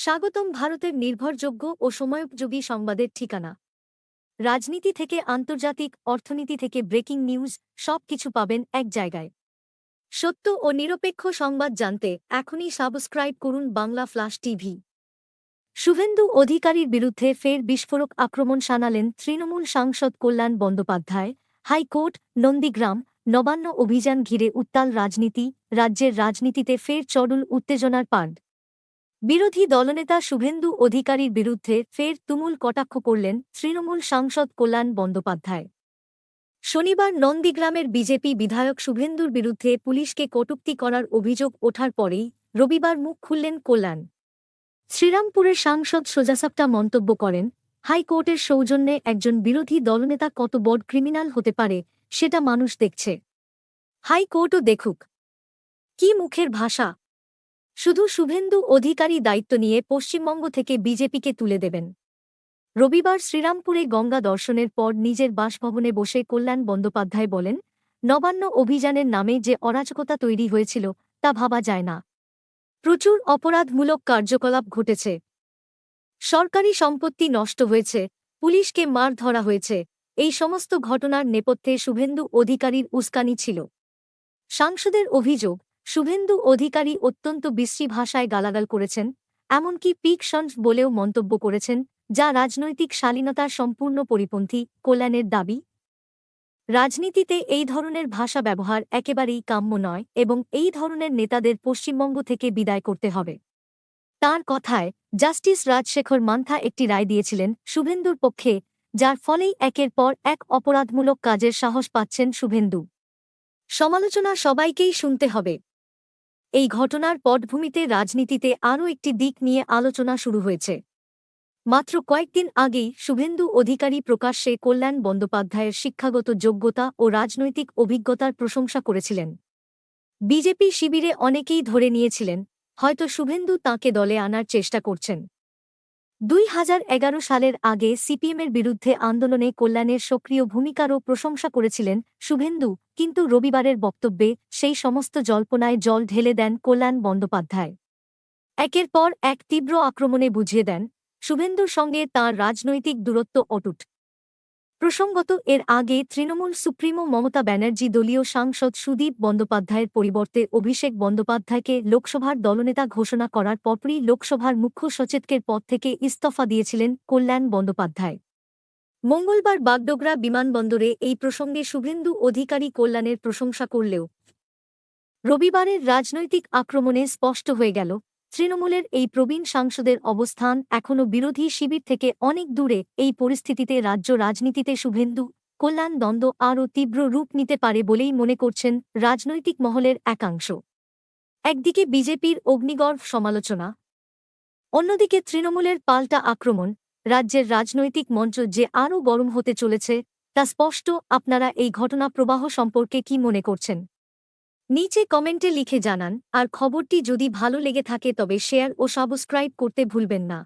স্বাগতম ভারতের নির্ভরযোগ্য ও সময়োপযোগী সংবাদের ঠিকানা। রাজনীতি থেকে আন্তর্জাতিক অর্থনীতি থেকে ব্রেকিং নিউজ সবকিছু পাবেন এক জায়গায়। সত্য ও নিরপেক্ষ সংবাদ জানতে এখনই সাবস্ক্রাইব করুন বাংলা ফ্ল্যাশ টিভি। শুভেন্দু অধিকারীর বিরুদ্ধে ফের বিস্ফোরক আক্রমণ শানালেন তৃণমূল সাংসদ কল্যাণ বন্দ্যোপাধ্যায়। হাইকোর্ট, নন্দীগ্রাম, নবান্ন অভিযান ঘিরে উত্তাল রাজনীতি, রাজ্যের রাজনীতিতে ফের চরম উত্তেজনার পাড়। বিরোধী দলনেতা শুভেন্দু অধিকারীর বিরুদ্ধে ফের তুমুল কটাক্ষ করলেন তৃণমূল সাংসদ কল্যাণ বন্দ্যোপাধ্যায়। শনিবার নন্দীগ্রামের বিজেপি বিধায়ক শুভেন্দুর বিরুদ্ধে পুলিশকে কটূক্তি করার অভিযোগ ওঠার পরেই রবিবার মুখ খুললেন কল্যাণ। শ্রীরামপুরের সাংসদ সোজাসাপটা মন্তব্য করেন, হাইকোর্টের সৌজন্যে একজন বিরোধী দলনেতা কত বড় ক্রিমিনাল হতে পারে সেটা মানুষ দেখছে। হাইকোর্টও দেখুক। কি মুখের ভাষা! শুধু শুভেন্দু অধিকারী দায়িত্ব নিয়ে পশ্চিমবঙ্গ থেকে বিজেপিকে তুলে দেবেন। রবিবার শ্রীরামপুরে গঙ্গা দর্শনের পর নিজের বাসভবনে বসে কল্যাণ বন্দ্যোপাধ্যায় বলেন, নবান্ন অভিযানের নামে যে অরাজকতা তৈরি হয়েছিল তা ভাবা যায় না। প্রচুর অপরাধমূলক কার্যকলাপ ঘটেছে, সরকারি সম্পত্তি নষ্ট হয়েছে, পুলিশকে মার ধরা হয়েছে। এই সমস্ত ঘটনার নেপথ্যে শুভেন্দু অধিকারীর উস্কানি ছিল। সাংসদের অভিযোগ, শুভেন্দু অধিকারী অত্যন্ত বিশ্রী ভাষায় গালাগাল করেছেন, এমনকি পিক শন্স বলেও মন্তব্য করেছেন, যা রাজনৈতিক শালীনতার সম্পূর্ণ পরিপন্থী। কল্যাণের দাবি, রাজনীতিতে এই ধরনের ভাষা ব্যবহার একেবারেই কাম্য নয় এবং এই ধরনের নেতাদের পশ্চিমবঙ্গ থেকে বিদায় করতে হবে। তাঁর কথায়, জাস্টিস রাজশেখর মান্থা একটি রায় দিয়েছিলেন শুভেন্দুর পক্ষে, যার ফলেই একের পর এক অপরাধমূলক কাজের সাহস পাচ্ছেন শুভেন্দু। সমালোচনা সবাইকেই শুনতে হবে। এই ঘটনার পটভূমিতে রাজনীতিতে আরও একটি দিক নিয়ে আলোচনা শুরু হয়েছে। মাত্র কয়েকদিন আগেই শুভেন্দু অধিকারী প্রকাশ্যে কল্যাণ বন্দ্যোপাধ্যায়ের শিক্ষাগত যোগ্যতা ও রাজনৈতিক অভিজ্ঞতার প্রশংসা করেছিলেন। বিজেপি শিবিরে অনেকেই ধরে নিয়েছিলেন, হয়তো শুভেন্দু তাঁকে দলে আনার চেষ্টা করছেন। 2011 সালের আগে সিপিএমের বিরুদ্ধে আন্দোলনে কল্যাণের সক্রিয় ভূমিকারও প্রশংসা করেছিলেন শুভেন্দু, কিন্তু রবিবারের বক্তব্যে সেই সমস্ত জল্পনায় জল ঢেলে দেন কল্যাণ বন্দ্যোপাধ্যায়। একের পর এক তীব্র আক্রমণে বুঝিয়ে দেন, শুভেন্দুর সঙ্গে তাঁর রাজনৈতিক দূরত্ব অটুট। প্রসঙ্গত, এর আগে তৃণমূল সুপ্রিমো মমতা ব্যানার্জি দলীয় সাংসদ সুদীপ বন্দ্যোপাধ্যায়ের পরিবর্তে অভিষেক বন্দ্যোপাধ্যায়কে লোকসভার দলনেতা ঘোষণা করার পরপরই লোকসভার মুখ্য সচেতকের পদ থেকে ইস্তফা দিয়েছিলেন কল্যাণ বন্দ্যোপাধ্যায়। মঙ্গলবার বাগডোগরা বিমানবন্দরে এই প্রসঙ্গে শুভেন্দু অধিকারী কল্যাণের প্রশংসা করলেও রবিবারের রাজনৈতিক আক্রমণে স্পষ্ট হয়ে গেল, তৃণমূলের এই প্রবীণ সাংসদের অবস্থান এখনও বিরোধী শিবির থেকে অনেক দূরে। এই পরিস্থিতিতে রাজ্য রাজনীতিতে শুভেন্দু কল্যাণ দ্বন্দ্ব আরও তীব্র রূপ নিতে পারে বলেই মনে করছেন রাজনৈতিক মহলের একাংশ। একদিকে বিজেপির অগ্নিগর্ভ সমালোচনা, অন্যদিকে তৃণমূলের পাল্টা আক্রমণ। রাজ্যের রাজনৈতিক মঞ্চ যে আরও গরম হতে চলেছে তা স্পষ্ট। আপনারা এই ঘটনা প্রবাহ সম্পর্কে কি মনে করছেন? নিচে কমেন্টে লিখে জানান। আর খবরটি যদি ভালো লেগে থাকে তবে শেয়ার ও সাবস্ক্রাইব করতে ভুলবেন না।